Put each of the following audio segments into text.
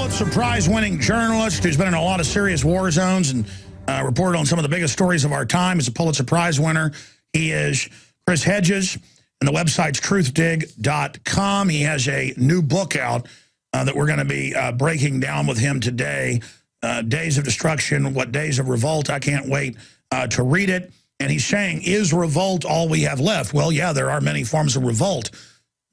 Pulitzer Prize-winning journalist who's been in a lot of serious war zones and reported on some of the biggest stories of our time. He's a Pulitzer Prize winner. He is Chris Hedges, and the website's truthdig.com. He has a new book out that we're going to be breaking down with him today, Days of Destruction, What Days of Revolt. I can't wait to read it. And he's saying, is revolt all we have left? Well, yeah, there are many forms of revolt.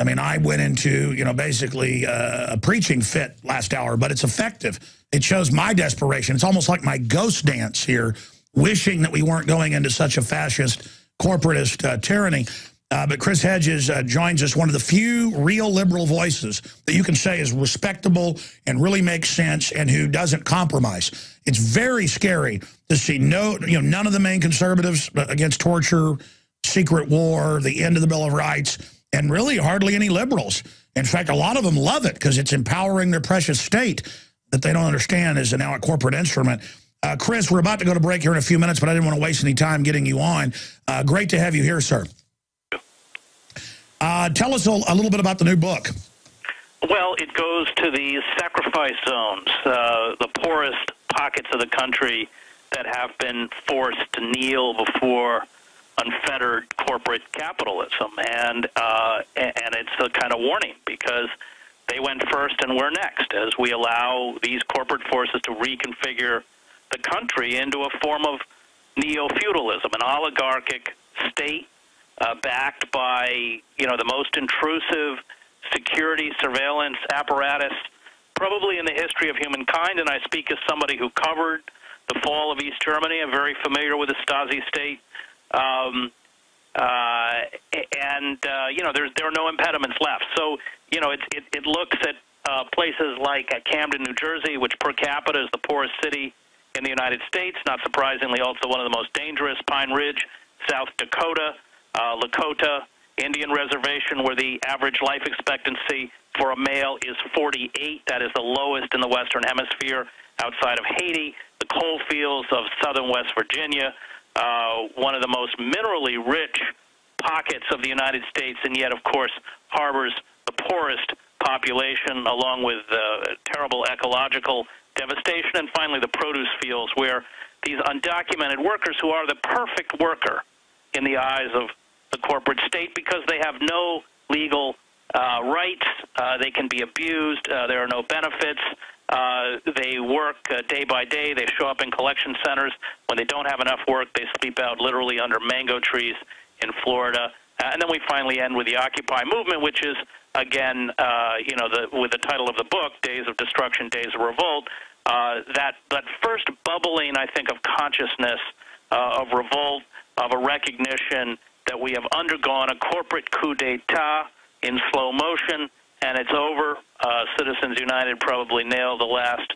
I mean, I went into, basically a preaching fit last hour, but it's effective. It shows my desperation. It's almost like my ghost dance here, wishing that we weren't going into such a fascist, corporatist tyranny. But Chris Hedges joins us, one of the few real liberal voices that you can say is respectable and really makes sense and who doesn't compromise. It's very scary to see none of the main conservatives against torture, secret war, the end of the Bill of Rights, and really hardly any liberals. In fact, a lot of them love it because it's empowering their precious state that they don't understand is now a corporate instrument. Chris, we're about to go to break here in a few minutes, but I didn't want to waste any time getting you on. Great to have you here, sir. Tell us a little bit about the new book. Well, it goes to the sacrifice zones, the poorest pockets of the country that have been forced to kneel before unfettered corporate capitalism, and it's a kind of warning because they went first and we're next as we allow these corporate forces to reconfigure the country into a form of neo-feudalism, an oligarchic state backed by the most intrusive security surveillance apparatus probably in the history of humankind. And I speak as somebody who covered the fall of East Germany. I'm very familiar with the Stasi state. There are no impediments left. So, it looks at places like Camden, New Jersey, which per capita is the poorest city in the United States, not surprisingly also one of the most dangerous, Pine Ridge, South Dakota, Lakota Indian Reservation, where the average life expectancy for a male is 48. That is the lowest in the Western Hemisphere outside of Haiti. The coal fields of southern West Virginia, one of the most minerally rich pockets of the United States, and yet, of course, harbors the poorest population, along with terrible ecological devastation. And finally, the produce fields, where these undocumented workers, who are the perfect worker in the eyes of the corporate state because they have no legal rights, they can be abused, there are no benefits, they work day by day, they show up in collection centers. When they don't have enough work, they sleep out literally under mango trees in Florida. And then we finally end with the Occupy movement, which is, again, with the title of the book, Days of Destruction, Days of Revolt, that first bubbling, I think, of consciousness of revolt, of a recognition that we have undergone a corporate coup d'etat in slow motion, and it's over. Citizens United probably nailed the last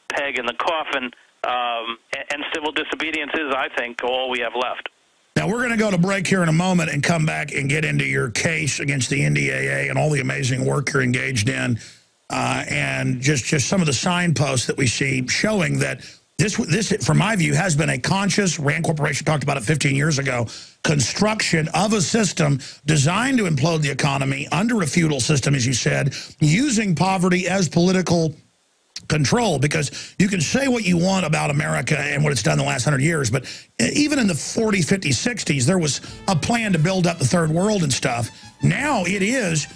peg in the coffin, and civil disobedience is, I think, all we have left. Now, we're going to go to break here in a moment and come back and get into your case against the NDAA and all the amazing work you're engaged in, and just some of the signposts that we see showing that this, from my view, has been a conscious, Rand Corporation talked about it 15 years ago, construction of a system designed to implode the economy under a feudal system, as you said, using poverty as political control, because you can say what you want about America and what it's done the last 100 years, but even in the 40s, 50s, 60s, there was a plan to build up the third world and stuff. Now it is,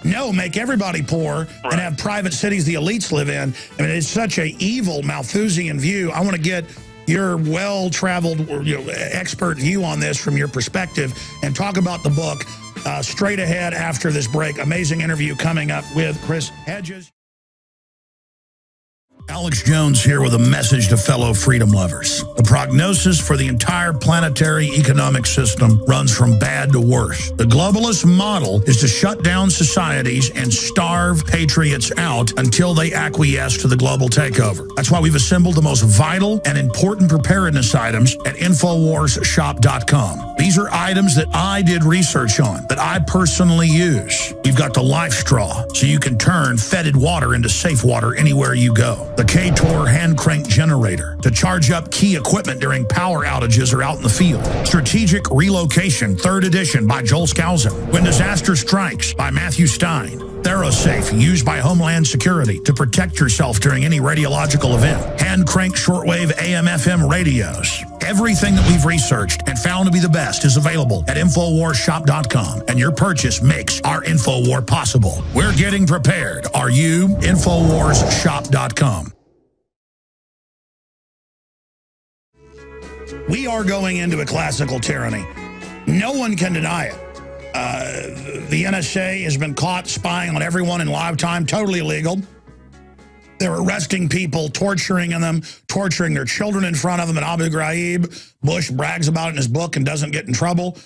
no, make everybody poor and have private cities the elites live in. I mean, it's such an evil Malthusian view. I want to get your well-traveled, expert view on this from your perspective and talk about the book straight ahead after this break. Amazing interview coming up with Chris Hedges. Alex Jones here with a message to fellow freedom lovers. The prognosis for the entire planetary economic system runs from bad to worse. The globalist model is to shut down societies and starve patriots out until they acquiesce to the global takeover. That's why we've assembled the most vital and important preparedness items at infowarsshop.com. These are items that I did research on, that I personally use. We've got the life straw, so you can turn fetid water into safe water anywhere you go. The K-Tor hand crank generator to charge up key equipment during power outages or out in the field. Strategic Relocation, 3rd edition by Joel Skousen. When Disaster Strikes by Matthew Stein. ThyroSafe, used by Homeland Security to protect yourself during any radiological event. Hand-cranked shortwave AM/FM radios. Everything that we've researched and found to be the best is available at InfoWarsShop.com, and your purchase makes our InfoWar possible. We're getting prepared. Are you? InfoWarsShop.com. We are going into a classical tyranny. No one can deny it. The NSA has been caught spying on everyone in live time, totally illegal. They're arresting people, torturing them, torturing their children in front of them at Abu Ghraib. Bush brags about it in his book and doesn't get in trouble,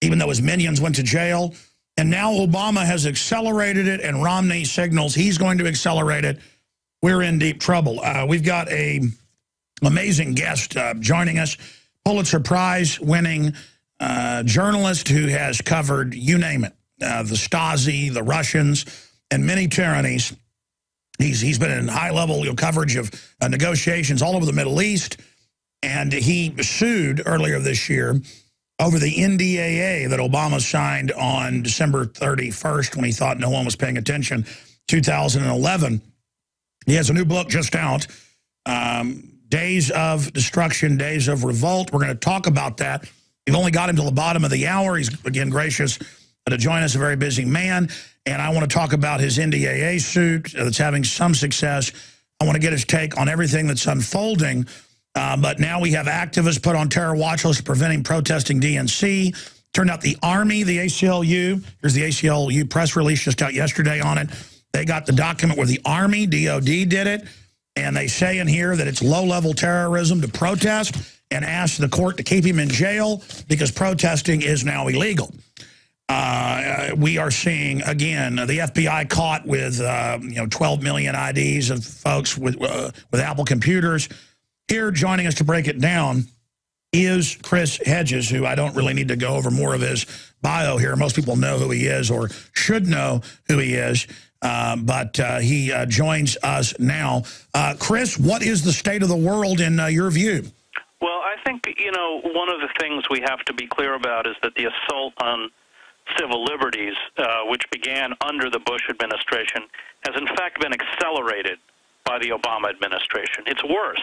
even though his minions went to jail. And now Obama has accelerated it, and Romney signals he's going to accelerate it. We're in deep trouble. We've got an amazing guest joining us, Pulitzer Prize-winning journalist who has covered, you name it, the Stasi, the Russians, and many tyrannies. He's been in high-level coverage of negotiations all over the Middle East, and he sued earlier this year over the NDAA that Obama signed on December 31st when he thought no one was paying attention, 2011. He has a new book just out, Days of Destruction, Days of Revolt. We're going to talk about that. We've only got him till the bottom of the hour. He's, again, gracious to join us, a very busy man. And I want to talk about his NDAA suit that's having some success. I want to get his take on everything that's unfolding. But now we have activists put on terror watch lists preventing protesting DNC. Turned out the Army, the ACLU, here's the ACLU press release just out yesterday on it. They got the document where the Army, DOD, did it. And they say in here that it's low-level terrorism to protest and ask the court to keep him in jail because protesting is now illegal. We are seeing, again, the FBI caught with 12 million IDs of folks with Apple computers. Here, joining us to break it down is Chris Hedges, who I don't really need to go over more of his bio here. Most people know who he is or should know who he is, but he joins us now. Chris, what is the state of the world in your view? Well, I think, one of the things we have to be clear about is that the assault on civil liberties, which began under the Bush administration, has in fact been accelerated by the Obama administration. It's worse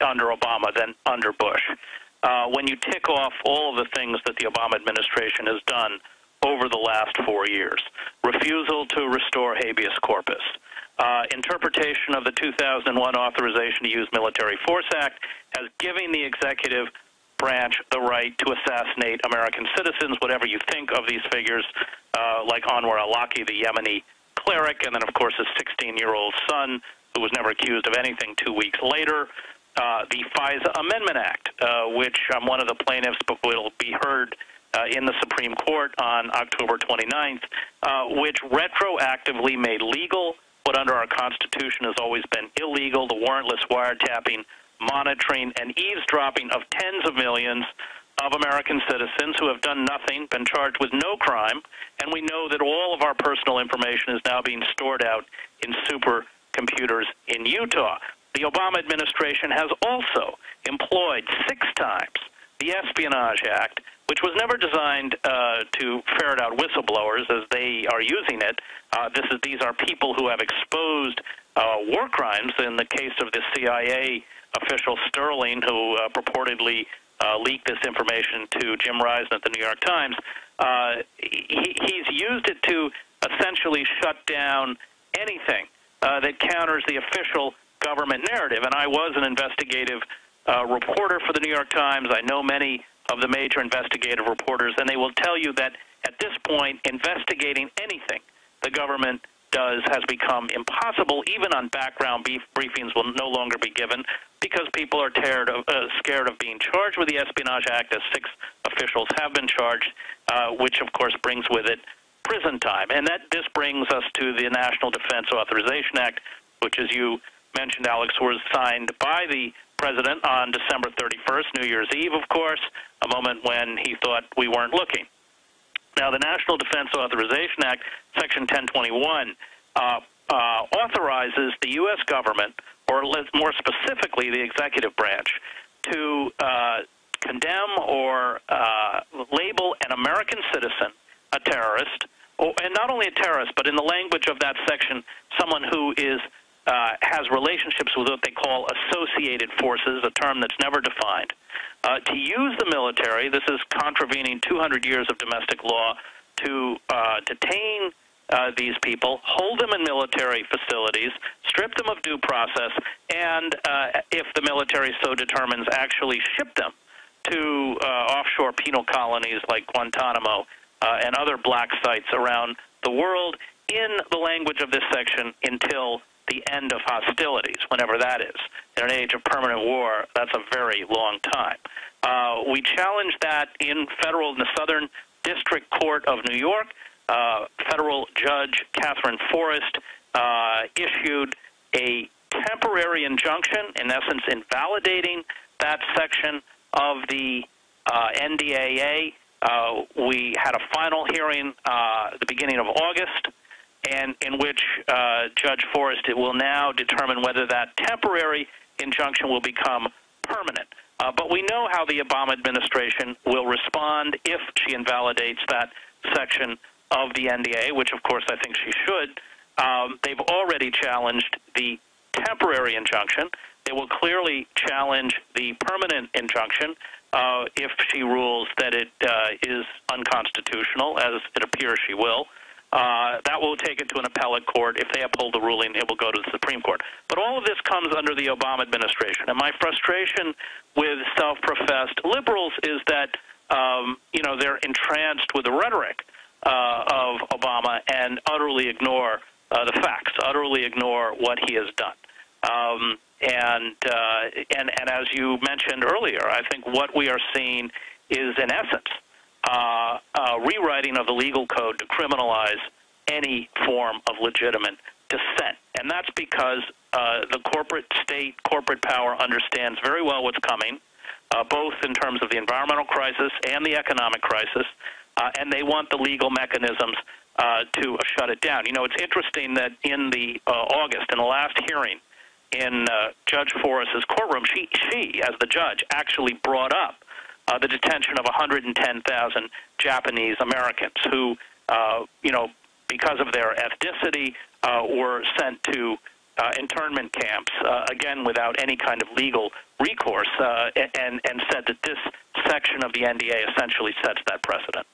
under Obama than under Bush. When you tick off all of the things that the Obama administration has done over the last 4 years, refusal to restore habeas corpus, interpretation of the 2001 Authorization to Use Military Force Act as giving the executive branch the right to assassinate American citizens, whatever you think of these figures, like Anwar al-Awlaki, the Yemeni cleric, and then, of course, his 16-year-old son, who was never accused of anything 2 weeks later. The FISA Amendment Act, which I'm one of the plaintiffs, but will be heard in the Supreme Court on October 29th, which retroactively made legal what under our Constitution has always been illegal, the warrantless wiretapping, monitoring, and eavesdropping of tens of millions of American citizens who have done nothing, been charged with no crime, and we know that all of our personal information is now being stored out in supercomputers in Utah. The Obama administration has also employed 6 times the Espionage Act, which was never designed to ferret out whistleblowers as they are using it. These are people who have exposed war crimes. In the case of the CIA official Sterling, who purportedly leaked this information to Jim Risen at the New York Times, he's used it to essentially shut down anything that counters the official government narrative. And I was an investigative reporter for the New York Times. I know many of the major investigative reporters, and they will tell you that at this point, investigating anything the government does has become impossible. Even on background briefings will no longer be given because people are scared of being charged with the Espionage Act, as 6 officials have been charged, which, of course, brings with it prison time. And this brings us to the National Defense Authorization Act, which, as you mentioned, Alex, was signed by the president on December 31st, New Year's Eve, of course, a moment when he thought we weren't looking. Now, the National Defense Authorization Act, Section 1021, authorizes the U.S. government, or more specifically the executive branch, to condemn or label an American citizen a terrorist and not only a terrorist, but in the language of that section, someone who is has relationships with what they call associated forces, a term that's never defined. To use the military, this is contravening 200 years of domestic law, to detain these people, hold them in military facilities, strip them of due process, and if the military so determines, actually ship them to offshore penal colonies like Guantanamo and other black sites around the world in the language of this section until the end of hostilities, whenever that is. In an age of permanent war, that's a very long time. We challenged that in the Southern District Court of New York. Federal Judge Catherine Forrest issued a temporary injunction, in essence invalidating that section of the NDAA. We had a final hearing at the beginning of August, and in which Judge Forrest will now determine whether that temporary injunction will become permanent. But we know how the Obama administration will respond if she invalidates that section of the NDA, which of course I think she should. They've already challenged the temporary injunction. They will clearly challenge the permanent injunction if she rules that it is unconstitutional, as it appears she will. That will take it to an appellate court. If they uphold the ruling, it will go to the Supreme Court. But all of this comes under the Obama administration. And my frustration with self-professed liberals is that, they're entranced with the rhetoric of Obama and utterly ignore the facts, utterly ignore what he has done. And as you mentioned earlier, I think what we are seeing is, in essence, rewriting of the legal code to criminalize any form of legitimate dissent. And that's because the corporate power understands very well what's coming, both in terms of the environmental crisis and the economic crisis, and they want the legal mechanisms to shut it down. It's interesting that in the August, in the last hearing in Judge Forrest's courtroom, she, as the judge, actually brought up the detention of 110,000 Japanese Americans who, because of their ethnicity, were sent to internment camps, again, without any kind of legal recourse, and said that this section of the NDA essentially sets that precedent.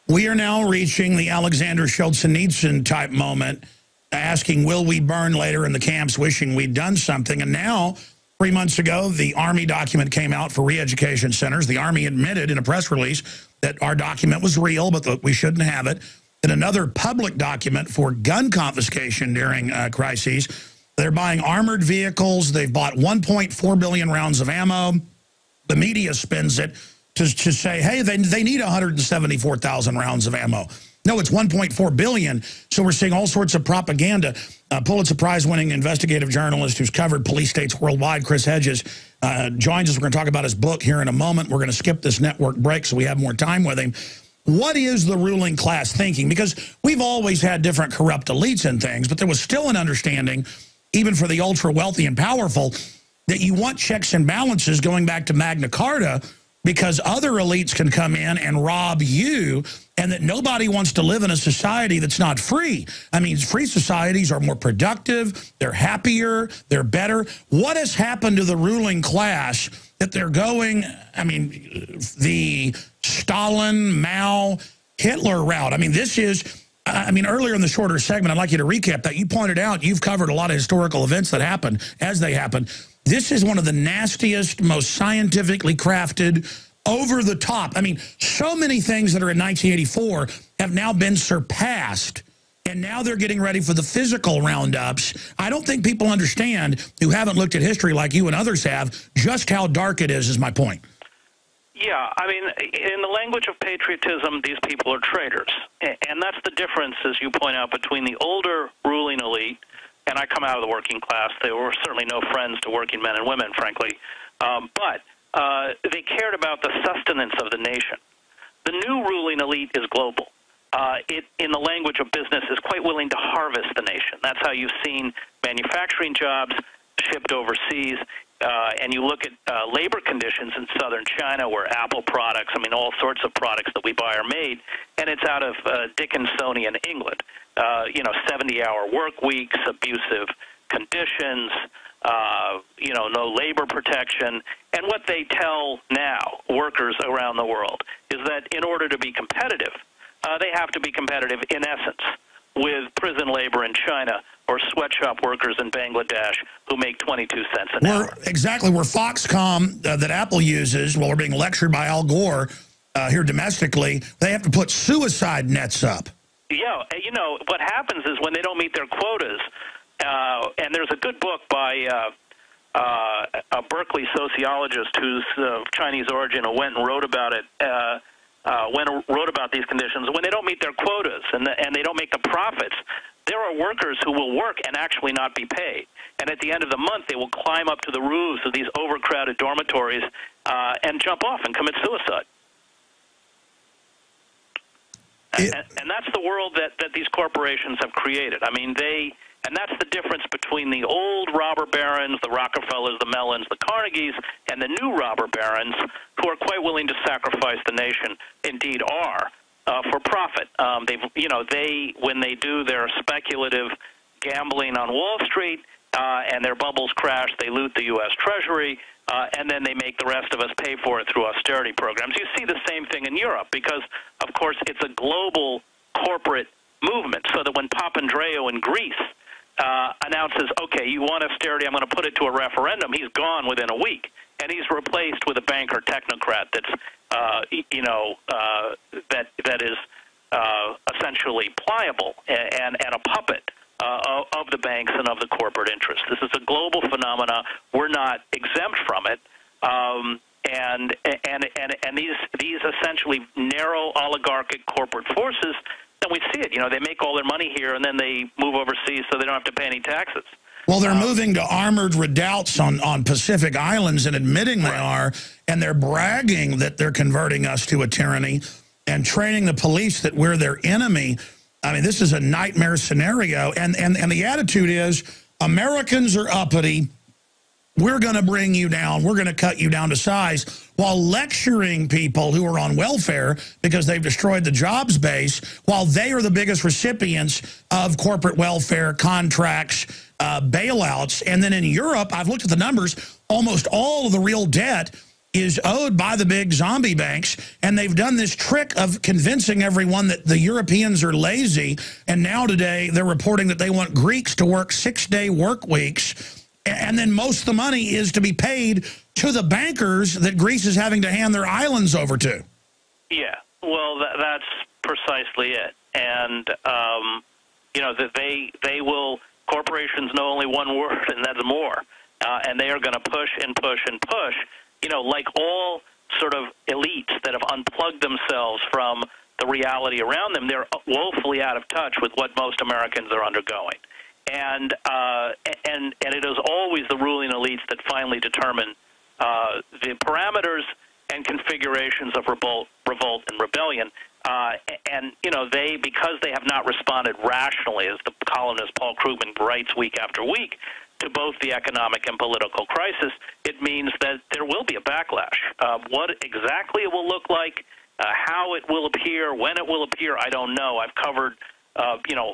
We are now reaching the Alexander Solzhenitsyn type moment, asking, will we burn later in the camps, wishing we'd done something? And now, 3 months ago, the Army document came out for re-education centers. The Army admitted in a press release that our document was real, but that we shouldn't have it. And another public document for gun confiscation during crises. They're buying armored vehicles. They've bought 1.4 billion rounds of ammo. The media spins it to say, hey, they need 174,000 rounds of ammo. No, it's 1.4 billion. So we're seeing all sorts of propaganda. Pulitzer Prize-winning investigative journalist who's covered police states worldwide, Chris Hedges, joins us. We're going to talk about his book here in a moment. We're going to skip this network break so we have more time with him. What is the ruling class thinking? Because we've always had different corrupt elites and things, but there was still an understanding, even for the ultra-wealthy and powerful, that you want checks and balances going back to Magna Carta, because other elites can come in and rob you, and that nobody wants to live in a society that's not free. I mean, free societies are more productive, they're happier, they're better. What has happened to the ruling class that they're going, I mean, the Stalin, Mao, Hitler route? I mean, this is, earlier in the shorter segment, I'd like you to recap that. You pointed out, you've covered a lot of historical events that happened as they happened. This is one of the nastiest, most scientifically crafted, over the top. I mean, so many things that are in 1984 have now been surpassed, and now they're getting ready for the physical roundups. I don't think people understand, who haven't looked at history like you and others have, just how dark it is my point. Yeah, I mean, in the language of patriotism, these people are traitors. And that's the difference, as you point out, between the older ruling elite, and I come out of the working class. They were certainly no friends to working men and women, frankly. But they cared about the sustenance of the nation. The new ruling elite is global. It, in the language of business, is quite willing to harvest the nation. That's how you've seen manufacturing jobs shipped overseas. and you look at labor conditions in southern China, where Apple products, I mean, all sorts of products that we buy are made, and it's out of Dickinsonian England. 70-hour work weeks, abusive conditions, no labor protection. And what they tell now workers around the world is that in order to be competitive, they have to be competitive, in essence, with prison labor in China or sweatshop workers in Bangladesh who make 22 cents an hour. Exactly where Foxconn that Apple uses, while we're being lectured by Al Gore here domestically, they have to put suicide nets up. Yeah, what happens is when they don't meet their quotas, and there's a good book by a Berkeley sociologist who's of Chinese origin who went and wrote about it, wrote about these conditions. When they don't meet their quotas and they don't make the profits, there are workers who will work and actually not be paid. And at the end of the month, they will climb up to the roofs of these overcrowded dormitories and jump off and commit suicide. And that's the world that these corporations have created. I mean, and that's the difference between the old robber barons, the Rockefellers, the Mellons, the Carnegies, and the new robber barons who are quite willing to sacrifice the nation, indeed are, for profit. When they do their speculative gambling on Wall Street and their bubbles crash, they loot the U.S. Treasury, and then they make the rest of us pay for it through austerity programs. You see the same thing in Europe because, of course, it's a global corporate movement, so that when Papandreou in Greece announces, okay, you want austerity, I'm going to put it to a referendum, he's gone within a week. And he's replaced with a banker technocrat that's, that is essentially pliable and a puppet of the banks and of the corporate interests. This is a global phenomena. We're not exempt from it. And these essentially narrow oligarchic corporate forces, and we see it. They make all their money here, and then they move overseas so they don't have to pay any taxes. Well, they're moving to armored redoubts on Pacific Islands and admitting they are, and they're bragging that they're converting us to a tyranny and training the police that we're their enemy. I mean, this is a nightmare scenario. And the attitude is, Americans are uppity. We're going to bring you down. We're going to cut you down to size, while lecturing people who are on welfare because they've destroyed the jobs base, while they are the biggest recipients of corporate welfare contracts, bailouts. And then in Europe, I've looked at the numbers, almost all of the real debt is owed by the big zombie banks, and they've done this trick of convincing everyone that the Europeans are lazy, and now today they're reporting that they want Greeks to work 6-day work weeks, and then most of the money is to be paid to the bankers that Greece is having to hand their islands over to. Yeah, well, that's precisely it. And, that they will, corporations know only one word, and that's more. And they are going to push and push and push, like all sort of elites that have unplugged themselves from the reality around them. They're woefully out of touch with what most Americans are undergoing. And it is always the ruling elites that finally determine the parameters and configurations of revolt and rebellion. Because they have not responded rationally, as the columnist Paul Krugman writes week after week, to both the economic and political crisis, it means that there will be a backlash. What exactly it will look like, how it will appear, when it will appear, I don't know. I've covered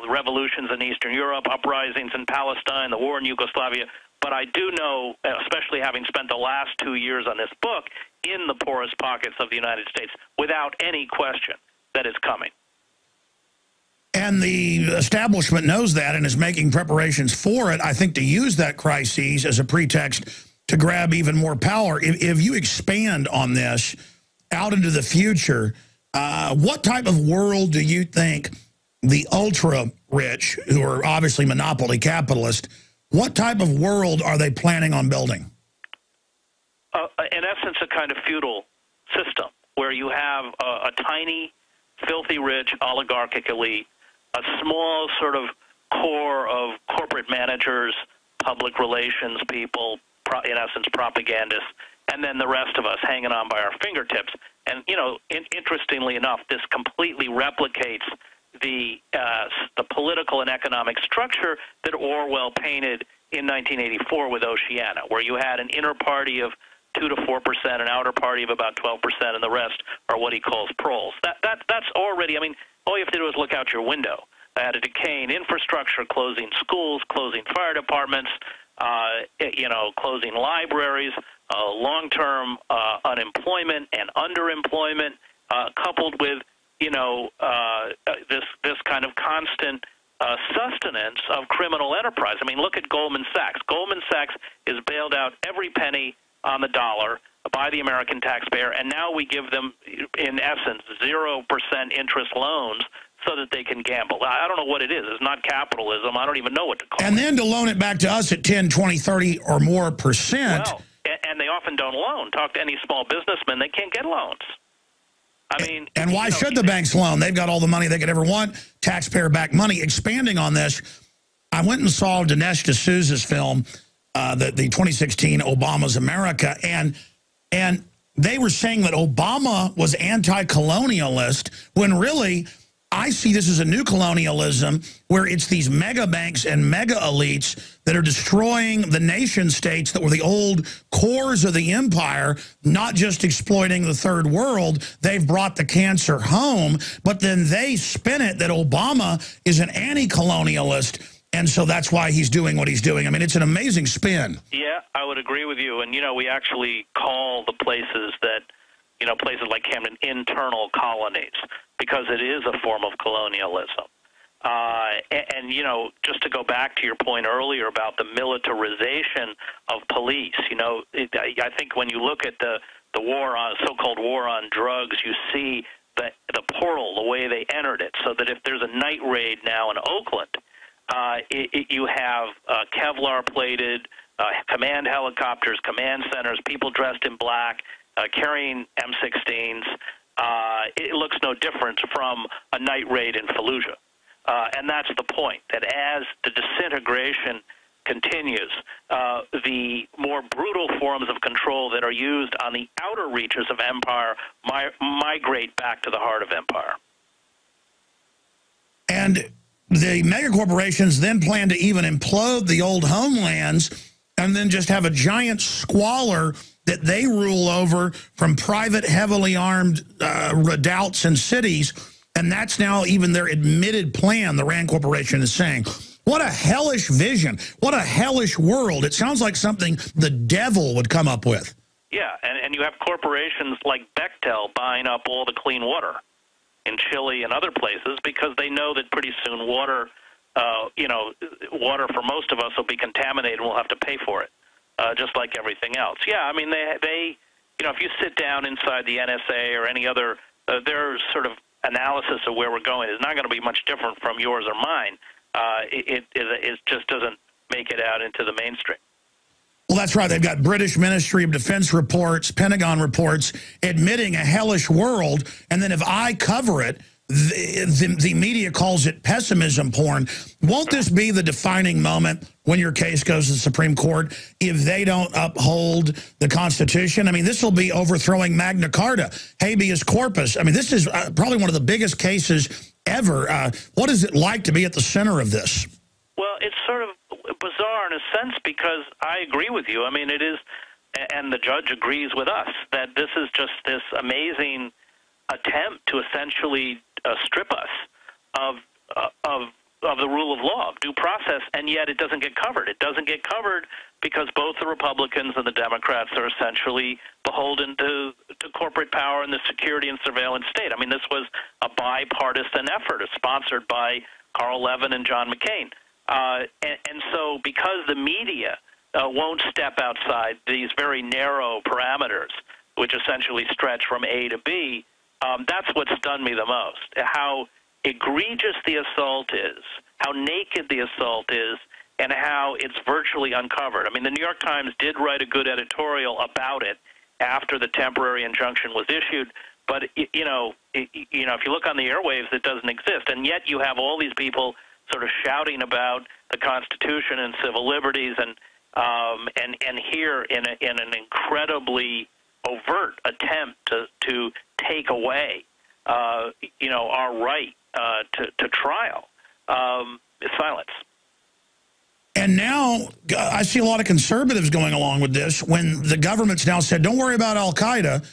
revolutions in Eastern Europe, uprisings in Palestine, the war in Yugoslavia. But I do know, especially having spent the last 2 years on this book, in the poorest pockets of the United States, without any question, that it's coming. And the establishment knows that and is making preparations for it, I think, to use that crisis as a pretext to grab even more power. If you expand on this out into the future, what type of world do you think the ultra-rich, who are obviously monopoly capitalists, what type of world are they planning on building? In essence, a kind of feudal system where you have a tiny, filthy rich oligarchic elite, a small sort of core of corporate managers, public relations people, in essence propagandists, and then the rest of us hanging on by our fingertips. And, interestingly enough, this completely replicates the political and economic structure that Orwell painted in 1984 with Oceana, where you had an inner party of 2 to 4%, an outer party of about 12%, and the rest are what he calls proles. That's already, I mean, all you have to do is look out your window. At a decaying infrastructure, closing schools, closing fire departments, closing libraries, long-term unemployment and underemployment, coupled with this kind of constant sustenance of criminal enterprise. I mean, look at Goldman Sachs. Goldman Sachs is bailed out every penny on the dollar by the American taxpayer, and now we give them, in essence, 0% interest loans so that they can gamble. I don't know what it is. It's not capitalism. I don't even know what to call it. And then to loan it back to us at 10, 20, 30 or more percent. Well, and they often don't loan. Talk to any small businessman. They can't get loans. I mean, and why should the banks loan? They've got all the money they could ever want, taxpayer-backed money. Expanding on this, I went and saw Dinesh D'Souza's film, the 2016 Obama's America, and they were saying that Obama was anti-colonialist when really I see this as a new colonialism where it's these mega banks and mega elites that are destroying the nation states that were the old cores of the empire, not just exploiting the third world. They've brought the cancer home, but then they spin it that Obama is an anti-colonialist, and so that's why he's doing what he's doing. I mean, it's an amazing spin. Yeah, I would agree with you. And, we actually call the places that, places like Camden internal colonies, because it is a form of colonialism. Just to go back to your point earlier about the militarization of police, I think when you look at the so-called war on drugs, you see the portal, the way they entered it, so that if there's a night raid now in Oakland, you have Kevlar-plated command helicopters, command centers, people dressed in black, carrying M16s. It looks no different from a night raid in Fallujah. And that's the point, that as the disintegration continues, the more brutal forms of control that are used on the outer reaches of empire migrate back to the heart of empire. And the megacorporations then plan to even implode the old homelands and then just have a giant squalor that they rule over from private, heavily armed redoubts and cities. And that's now even their admitted plan, the Rand Corporation is saying. What a hellish vision. What a hellish world. It sounds like something the devil would come up with. Yeah, and you have corporations like Bechtel buying up all the clean water in Chile and other places because they know that pretty soon water, water for most of us will be contaminated and we'll have to pay for it, just like everything else. Yeah, I mean, they if you sit down inside the NSA or any other, their sort of analysis of where we're going is not going to be much different from yours or mine. It just doesn't make it out into the mainstream. Well, that's right. They've got British Ministry of Defense reports, Pentagon reports, admitting a hellish world. And then if I cover it, the media calls it pessimism porn. Won't this be the defining moment when your case goes to the Supreme Court if they don't uphold the Constitution? I mean, this will be overthrowing Magna Carta, habeas corpus. I mean, this is probably one of the biggest cases ever. What is it like to be at the center of this? Well, it's sort of bizarre in a sense because I agree with you. I mean, it is, and the judge agrees with us, that this is just this amazing attempt to essentially strip us of the rule of law, of due process, and yet it doesn't get covered. It doesn't get covered because both the Republicans and the Democrats are essentially beholden to corporate power and the security and surveillance state. I mean, this was a bipartisan effort, sponsored by Carl Levin and John McCain. And so because the media won't step outside these very narrow parameters, which essentially stretch from A to B, that's what's stunned me the most, how egregious the assault is, how naked the assault is, and how it's virtually uncovered. I mean, the New York Times did write a good editorial about it after the temporary injunction was issued, but, if you look on the airwaves, it doesn't exist. And yet you have all these people sort of shouting about the Constitution and civil liberties, and here in an incredibly overt attempt to take away, our right to trial, is silence. And now I see a lot of conservatives going along with this when the government's now said, don't worry about al-Qaeda,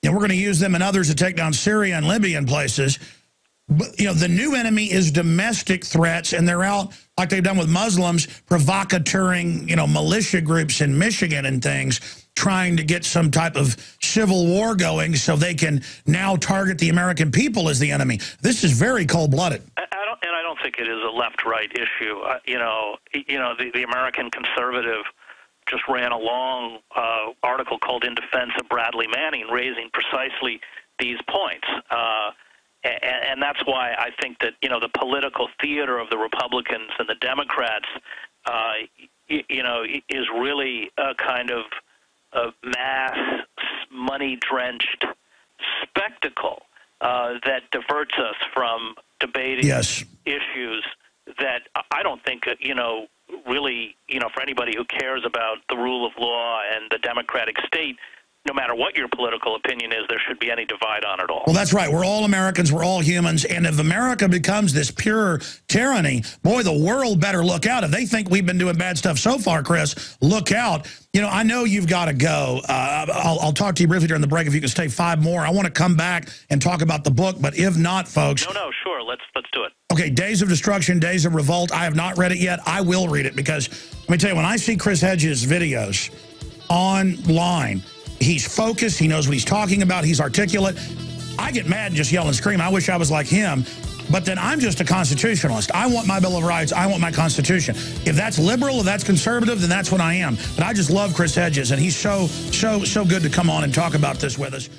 and we're going to use them and others to take down Syria and Libya and places. But, you know, the new enemy is domestic threats, and they're out, like they've done with Muslims, provocateuring, you know, militia groups in Michigan and things, trying to get some type of civil war going so they can now target the American people as the enemy. This is very cold-blooded. I don't think it is a left-right issue. The American conservative just ran a long article called "In Defense of Bradley Manning," raising precisely these points. And that's why I think that, you know, the political theater of the Republicans and the Democrats, is really a kind of a mass, money-drenched spectacle that diverts us from debating issues that I don't think, really, for anybody who cares about the rule of law and the democratic state, no matter what your political opinion is, there should be any divide on it all. Well, that's right. We're all Americans. We're all humans. And if America becomes this pure tyranny, boy, the world better look out. If they think we've been doing bad stuff so far, Chris, look out. You know, I know you've got to go. I'll talk to you briefly during the break if you can stay 5 more. I want to come back and talk about the book, but if not, folks. No, sure. Let's do it. Okay, Days of Destruction, Days of Revolt. I have not read it yet. I will read it because, let me tell you, when I see Chris Hedges' videos online, he's focused. He knows what he's talking about. He's articulate. I get mad and just yell and scream. I wish I was like him. But then I'm just a constitutionalist. I want my Bill of Rights. I want my Constitution. If that's liberal, if that's conservative, then that's what I am. But I just love Chris Hedges, and he's so good to come on and talk about this with us.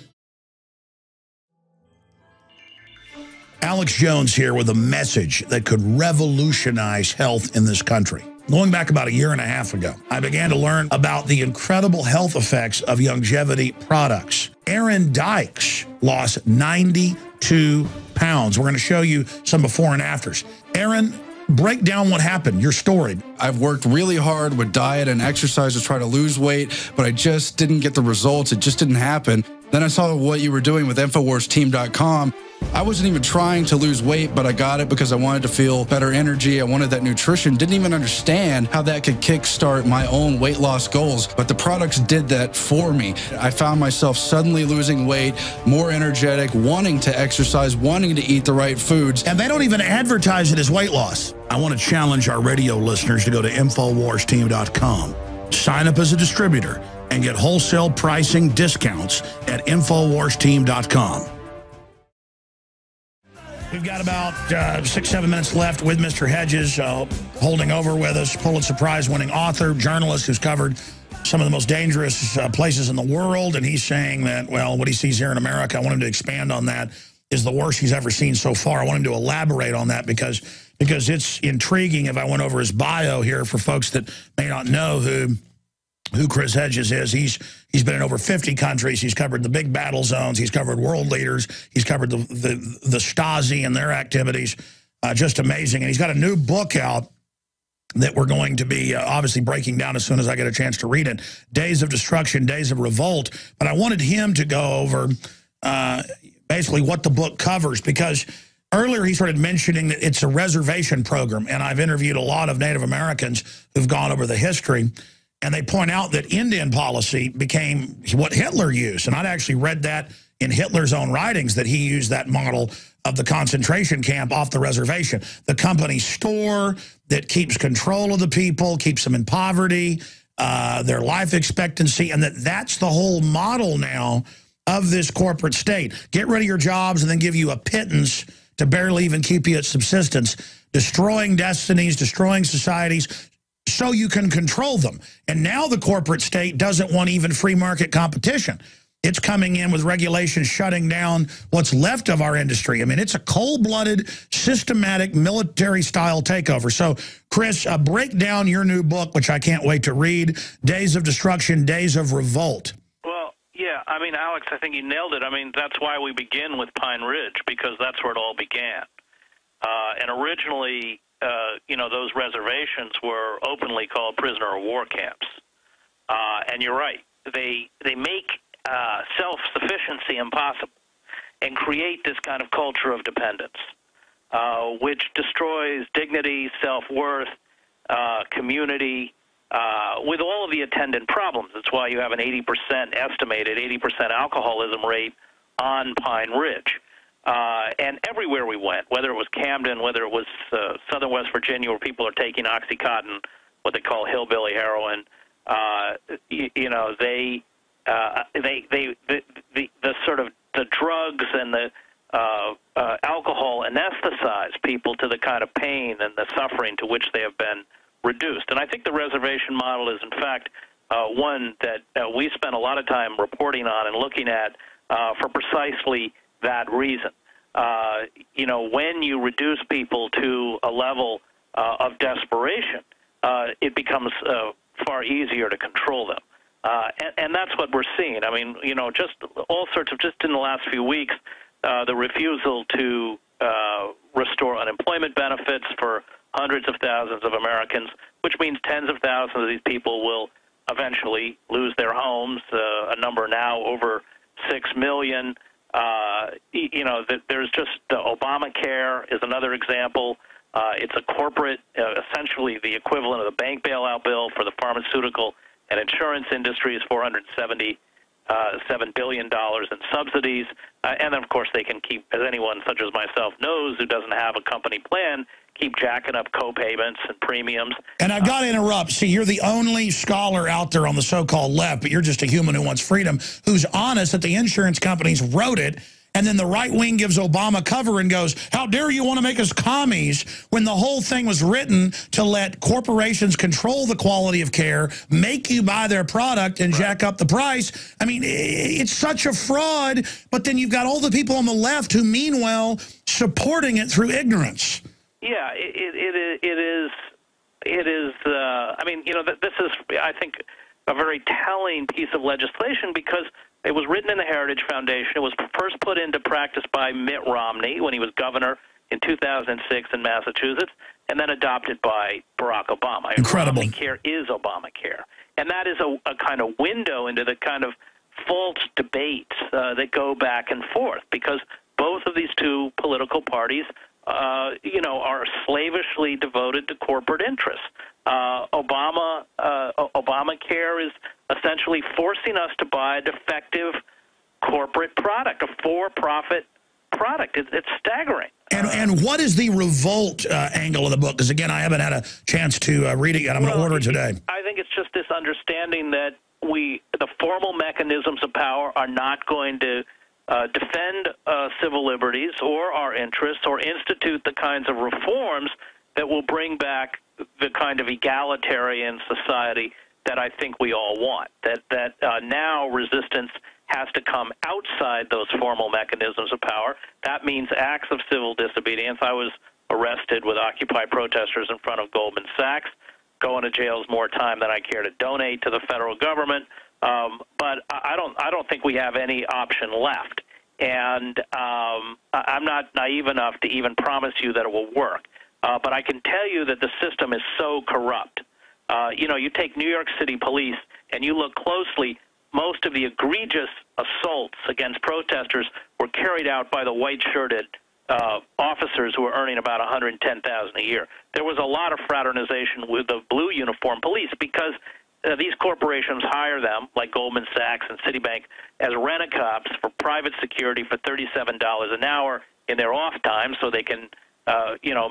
Alex Jones here with a message that could revolutionize health in this country. Going back about 1.5 years ago, I began to learn about the incredible health effects of longevity products. Aaron Dykes lost 92 pounds. We're going to show you some before and afters. Aaron, break down what happened, your story. I've worked really hard with diet and exercise to try to lose weight, but I just didn't get the results. It just didn't happen. Then I saw what you were doing with InfoWarsTeam.com. I wasn't even trying to lose weight, but I got it because I wanted to feel better energy. I wanted that nutrition. Didn't even understand how that could kickstart my own weight loss goals, but the products did that for me. I found myself suddenly losing weight, more energetic, wanting to exercise, wanting to eat the right foods. And they don't even advertise it as weight loss. I want to challenge our radio listeners to go to InfoWarsTeam.com, sign up as a distributor, and get wholesale pricing discounts at InfoWarsTeam.com. We've got about 6-7 minutes left with Mr. Hedges holding over with us, Pulitzer Prize-winning author, journalist who's covered some of the most dangerous places in the world, and he's saying that, well, what he sees here in America, I want him to expand on that, is the worst he's ever seen so far. I want him to elaborate on that because it's intriguing. If I went over his bio here for folks that may not know who Chris Hedges is. He's been in over 50 countries. He's covered the big battle zones. He's covered world leaders. He's covered the Stasi and their activities. Just amazing. And he's got a new book out that we're going to be obviously breaking down as soon as I get a chance to read it. Days of Destruction, Days of Revolt. But I wanted him to go over basically what the book covers, because earlier he started mentioning that it's a reservation program. And I've interviewed a lot of Native Americans who've gone over the history. And they point out that Indian policy became what Hitler used. And I'd actually read that in Hitler's own writings, that he used that model of the concentration camp off the reservation. The company store that keeps control of the people, keeps them in poverty, their life expectancy, and that's the whole model now of this corporate state. Get rid of your jobs and then give you a pittance to barely even keep you at subsistence, destroying destinies, destroying societies, so you can control them. And now the corporate state doesn't want even free market competition. It's coming in with regulations shutting down what's left of our industry. I mean, it's a cold-blooded, systematic, military-style takeover. So, Chris, break down your new book, which I can't wait to read, Days of Destruction, Days of Revolt. Well, yeah, I mean, Alex, I think you nailed it. I mean, that's why we begin with Pine Ridge, because that's where it all began. And originally, those reservations were openly called prisoner of war camps. And you're right. They make self-sufficiency impossible and create this kind of culture of dependence, which destroys dignity, self-worth, community, with all of the attendant problems. That's why you have an estimated 80% alcoholism rate on Pine Ridge. And everywhere we went, whether it was Camden, whether it was southern West Virginia, where people are taking OxyContin, what they call hillbilly heroin, the sort of the drugs and the alcohol anesthetize people to the kind of pain and the suffering to which they have been reduced. And I think the reservation model is, in fact, one that we spent a lot of time reporting on and looking at for precisely that reason. When you reduce people to a level of desperation, it becomes far easier to control them. And that's what we're seeing. I mean, just all sorts of, just in the last few weeks, the refusal to restore unemployment benefits for hundreds of thousands of Americans, which means tens of thousands of these people will eventually lose their homes, a number now over 6 million. There's just Obamacare is another example. It's a corporate, essentially the equivalent of the bank bailout bill for the pharmaceutical and insurance industries, $477 billion in subsidies. And, of course, they can keep, as anyone such as myself knows who doesn't have a company plan, keep jacking up co-payments and premiums. And I've got to interrupt. See, you're the only scholar out there on the so-called left, but you're just a human who wants freedom, who's honest that the insurance companies wrote it, and then the right wing gives Obama cover and goes, how dare you want to make us commies, when the whole thing was written to let corporations control the quality of care, make you buy their product, and jack up the price. I mean, it's such a fraud, but then you've got all the people on the left who, meanwhile, supporting it through ignorance. Yeah, it is. I mean, this is, I think, a very telling piece of legislation because it was written in the Heritage Foundation. It was first put into practice by Mitt Romney when he was governor in 2006 in Massachusetts, and then adopted by Barack Obama. Incredible. Obamacare is Obamacare. And that is a kind of window into the kind of false debates that go back and forth, because both of these two political parties are slavishly devoted to corporate interests. Obamacare is essentially forcing us to buy a defective corporate product, a for-profit product. It's staggering. And what is the revolt angle of the book? Because, again, I haven't had a chance to read it yet. I'm going to order it today. I think it's just this understanding that the formal mechanisms of power are not going to defend civil liberties or our interests or institute the kinds of reforms that will bring back the kind of egalitarian society that I think we all want, that now resistance has to come outside those formal mechanisms of power. That means acts of civil disobedience. I was arrested with Occupy protesters in front of Goldman Sachs. Going to jail is more time than I care to donate to the federal government. But I don't think we have any option left. And I'm not naive enough to even promise you that it will work. But I can tell you that the system is so corrupt. You take New York City police and you look closely, most of the egregious assaults against protesters were carried out by the white-shirted officers who were earning about $110,000 a year. There was a lot of fraternization with the blue uniform police because these corporations hire them, like Goldman Sachs and Citibank, as rent-a-cops for private security for $37 an hour in their off time so they can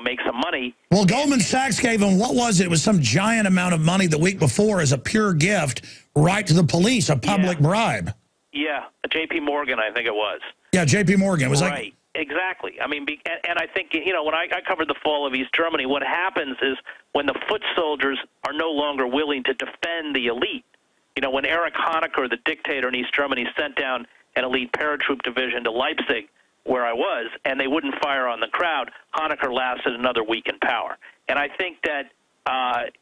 make some money. Well, Goldman Sachs gave them, what was it? It was some giant amount of money the week before as a pure gift right to the police, a public bribe. Yeah, J.P. Morgan, I think it was. Yeah, J.P. Morgan. It was right. Exactly. I mean, and I think, when I covered the fall of East Germany, what happens is when the foot soldiers are no longer willing to defend the elite, when Erich Honecker, the dictator in East Germany, sent down an elite paratroop division to Leipzig, where I was, and they wouldn't fire on the crowd, Honecker lasted another week in power. And I think that,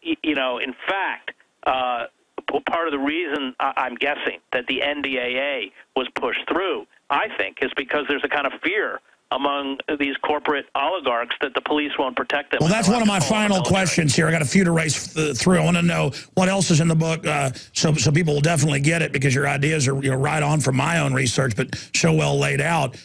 in fact, part of the reason I'm guessing that the NDAA was pushed through, I think, is because there's a kind of fear among these corporate oligarchs that the police won't protect them. Well, that's one of my final questions here. I got a few to race through. I want to know what else is in the book, so people will definitely get it, because your ideas are right on from my own research, but so well laid out.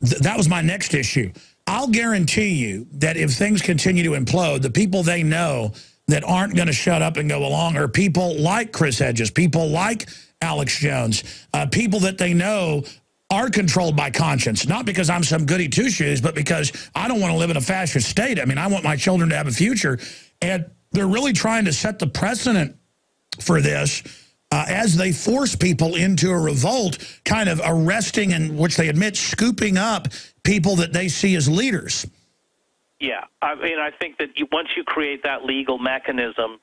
That was my next issue. I'll guarantee you that if things continue to implode, the people they know that aren't going to shut up and go along are people like Chris Hedges, people like Alex Jones, people that they know are controlled by conscience, not because I'm some goody two-shoes, but because I don't want to live in a fascist state. I mean, I want my children to have a future. And they're really trying to set the precedent for this as they force people into a revolt, kind of arresting and, which they admit, scooping up people that they see as leaders. Yeah, I mean, I think that once you create that legal mechanism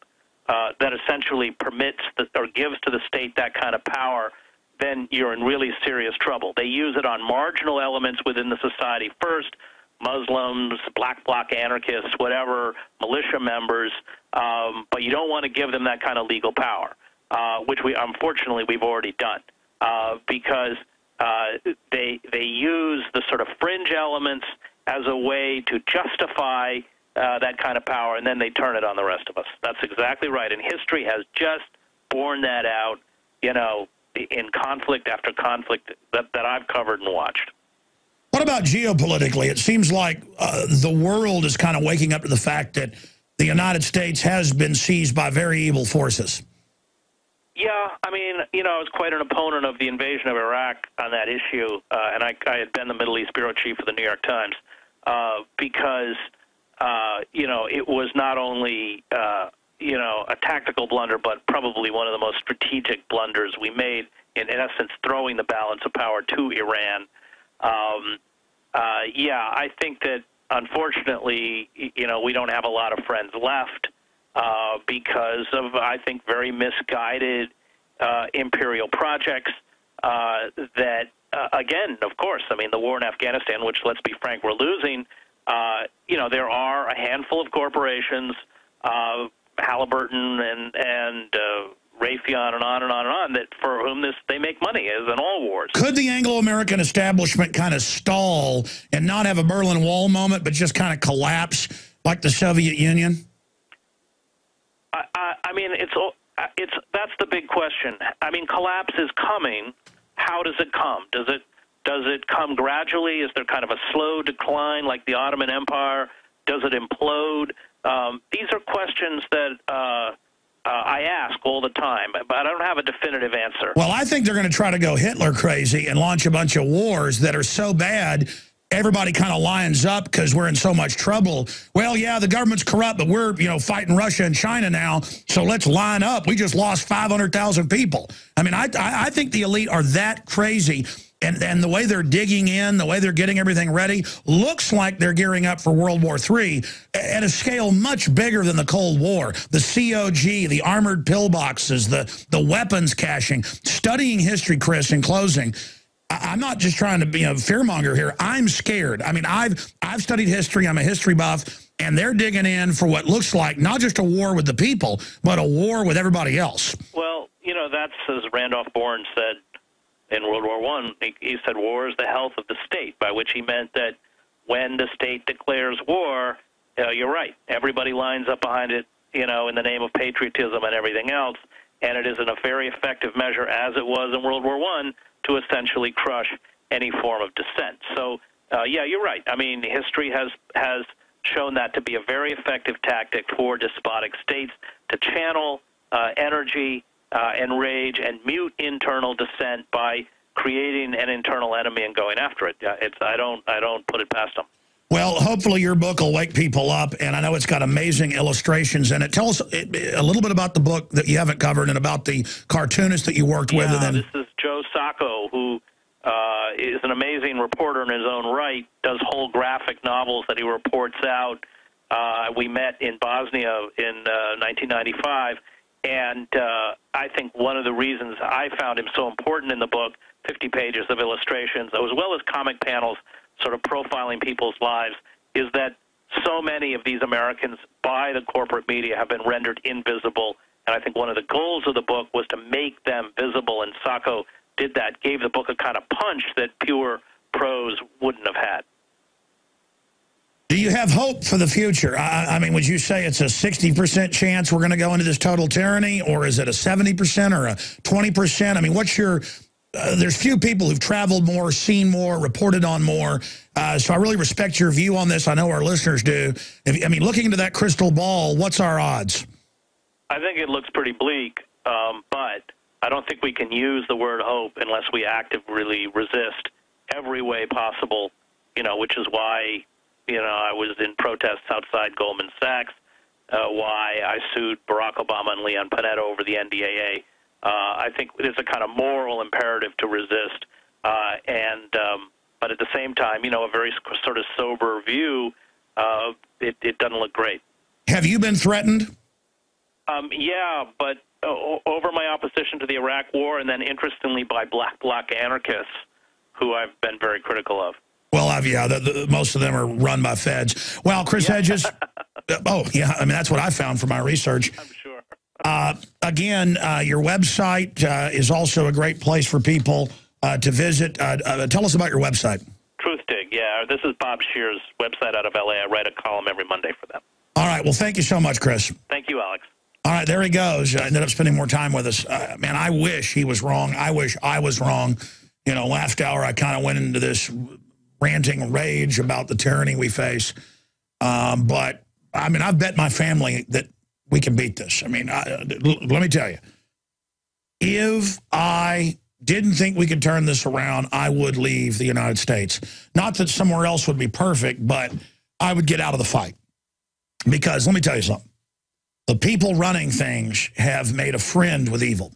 that essentially permits or gives to the state that kind of power, then you're in really serious trouble. They use it on marginal elements within the society first, Muslims, black bloc anarchists, whatever, militia members, but you don't want to give them that kind of legal power, which unfortunately we've already done, because they use the sort of fringe elements as a way to justify that kind of power, and then they turn it on the rest of us. That's exactly right, and history has just borne that out, you know, in conflict after conflict that I've covered and watched. What about geopolitically? It seems like the world is kind of waking up to the fact that the United States has been seized by very evil forces. Yeah, I mean, you know, I was quite an opponent of the invasion of Iraq on that issue, and I had been the Middle East bureau chief of the New York Times, because, you know, it was not only, you know, a tactical blunder, but probably one of the most strategic blunders we made, in essence, throwing the balance of power to Iran. Yeah, I think that, unfortunately, you know, we don't have a lot of friends left because of, I think, very misguided imperial projects that, again, of course, I mean, the war in Afghanistan, which, let's be frank, we're losing, you know, there are a handful of corporations, Halliburton and Raytheon and on and on and on, that for whom they make money, as in all wars. Could the Anglo-American establishment kind of stall and not have a Berlin Wall moment, but just kind of collapse like the Soviet Union? I mean, that's the big question. I mean, collapse is coming. How does it come? Does it come gradually? Is there kind of a slow decline like the Ottoman Empire? Does it implode? These are questions that I ask all the time, but I don't have a definitive answer. Well, I think they're going to try to go Hitler crazy and launch a bunch of wars that are so bad, everybody kind of lines up because we're in so much trouble. Well, yeah, the government's corrupt, but we're, you know, fighting Russia and China now, so let's line up. We just lost 500,000 people. I mean, I think the elite are that crazy. And the way they're digging in, the way they're getting everything ready, looks like they're gearing up for World War III at a scale much bigger than the Cold War. The COG, the armored pillboxes, the weapons caching. Studying history, Chris, in closing, I'm not just trying to be a fearmonger here. I'm scared. I mean, I've studied history. I'm a history buff, and they're digging in for what looks like not just a war with the people, but a war with everybody else. Well, you know, that's, as Randolph Bourne said, in World War I, he said war is the health of the state, by which he meant that when the state declares war, you're right, everybody lines up behind it, you know, in the name of patriotism and everything else, and it is a very effective measure, as it was in World War I, to essentially crush any form of dissent. So, yeah, you're right. I mean, history has shown that to be a very effective tactic for despotic states to channel energy and rage and mute internal dissent by creating an internal enemy and going after it. I don't put it past them. Well, hopefully your book will wake people up, and I know it's got amazing illustrations in it. Tell us a little bit about the book that you haven't covered and about the cartoonist that you worked with. Yeah, this is Joe Sacco, who is an amazing reporter in his own right, does whole graphic novels that he reports out. We met in Bosnia in 1995. And I think one of the reasons I found him so important in the book, 50 pages of illustrations, as well as comic panels sort of profiling people's lives, is that so many of these Americans by the corporate media have been rendered invisible. And I think one of the goals of the book was to make them visible, and Sacco did that, gave the book a kind of punch that pure prose wouldn't have had. Do you have hope for the future? I mean, would you say it's a 60% chance we're going to go into this total tyranny, or is it a 70% or a 20%? I mean, what's your there's few people who've traveled more, seen more, reported on more. So I really respect your view on this. I know our listeners do. I mean, looking into that crystal ball, what's our odds? I think it looks pretty bleak, but I don't think we can use the word hope unless we actively resist every way possible, which is why, I was in protests outside Goldman Sachs, why I sued Barack Obama and Leon Panetta over the NDAA. I think it's a kind of moral imperative to resist, but at the same time, a very sort of sober view, it doesn't look great. Have you been threatened? Yeah, but over my opposition to the Iraq War, and then interestingly by black bloc anarchists, who I've been very critical of. Well, most of them are run by feds. Well, Chris Hedges. Oh, yeah. I mean, that's what I found from my research. I'm sure. Again, your website is also a great place for people to visit. Tell us about your website. Truth Dig, yeah. This is Bob Shear's website out of L.A. I write a column every Monday for them. All right. Well, thank you so much, Chris. Thank you, Alex. All right, there he goes. I ended up spending more time with us. Man, I wish he was wrong. I wish I was wrong. Last hour I kind of went into this ranting rage about the tyranny we face. But, I mean, I've bet my family that we can beat this. I mean, let me tell you, if I didn't think we could turn this around, I would leave the United States. Not that somewhere else would be perfect, but I would get out of the fight. Because let me tell you something. The people running things have made a friend with evil.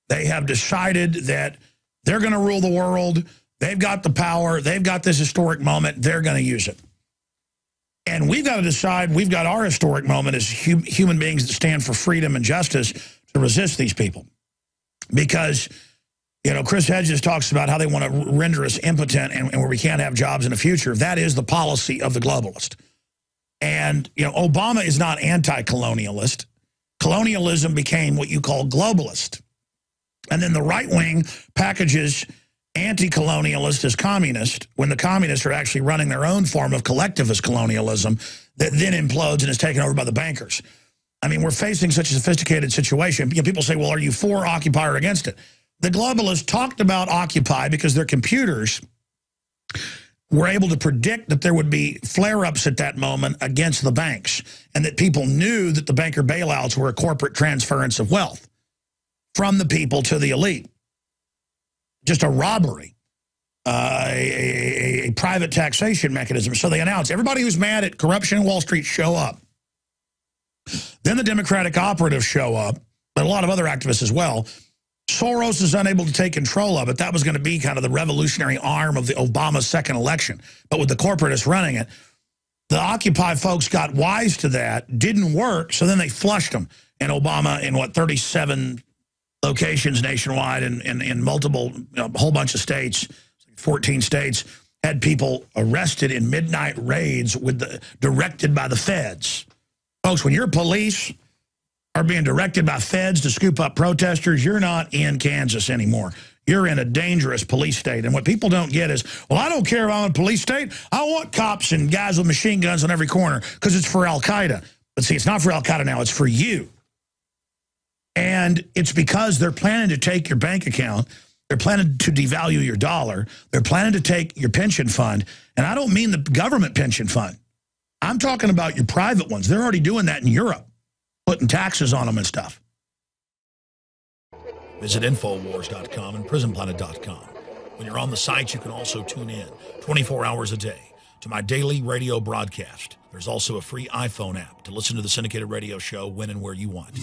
They have decided that they're going to rule the world. They've got the power. They've got this historic moment. They're going to use it. And we've got to decide we've got our historic moment as human beings that stand for freedom and justice to resist these people. Because, Chris Hedges talks about how they want to render us impotent and where we can't have jobs in the future. That is the policy of the globalist. And, Obama is not anti-colonialist. Colonialism became what you call globalist. And then the right wing packages anti-colonialist as communist when the communists are actually running their own form of collectivist colonialism that then implodes and is taken over by the bankers. I mean, we're facing such a sophisticated situation. People say, well, are you for Occupy or against it? The globalists talked about Occupy because their computers were able to predict that there would be flare-ups at that moment against the banks and that people knew that the banker bailouts were a corporate transference of wealth from the people to the elite. Just a robbery, a private taxation mechanism. So they announced, everybody who's mad at corruption in Wall Street, show up. Then the Democratic operatives show up, but a lot of other activists as well. Soros is unable to take control of it. That was going to be kind of the revolutionary arm of the Obama second election. But with the corporatists running it, the Occupy folks got wise to that, didn't work, so then they flushed them. And Obama, in 37 locations nationwide and in multiple, a whole bunch of states, 14 states, had people arrested in midnight raids directed by the feds. Folks, when your police are being directed by feds to scoop up protesters, you're not in Kansas anymore. You're in a dangerous police state. And what people don't get is, well, I don't care if I'm in a police state. I want cops and guys with machine guns on every corner because it's for Al-Qaeda. But see, it's not for Al-Qaeda now. It's for you. And it's because they're planning to take your bank account. They're planning to devalue your dollar. They're planning to take your pension fund. And I don't mean the government pension fund. I'm talking about your private ones. They're already doing that in Europe, putting taxes on them and stuff. Visit infowars.com and prisonplanet.com. When you're on the site, you can also tune in 24 hours a day to my daily radio broadcast. There's also a free iPhone app to listen to the syndicated radio show when and where you want.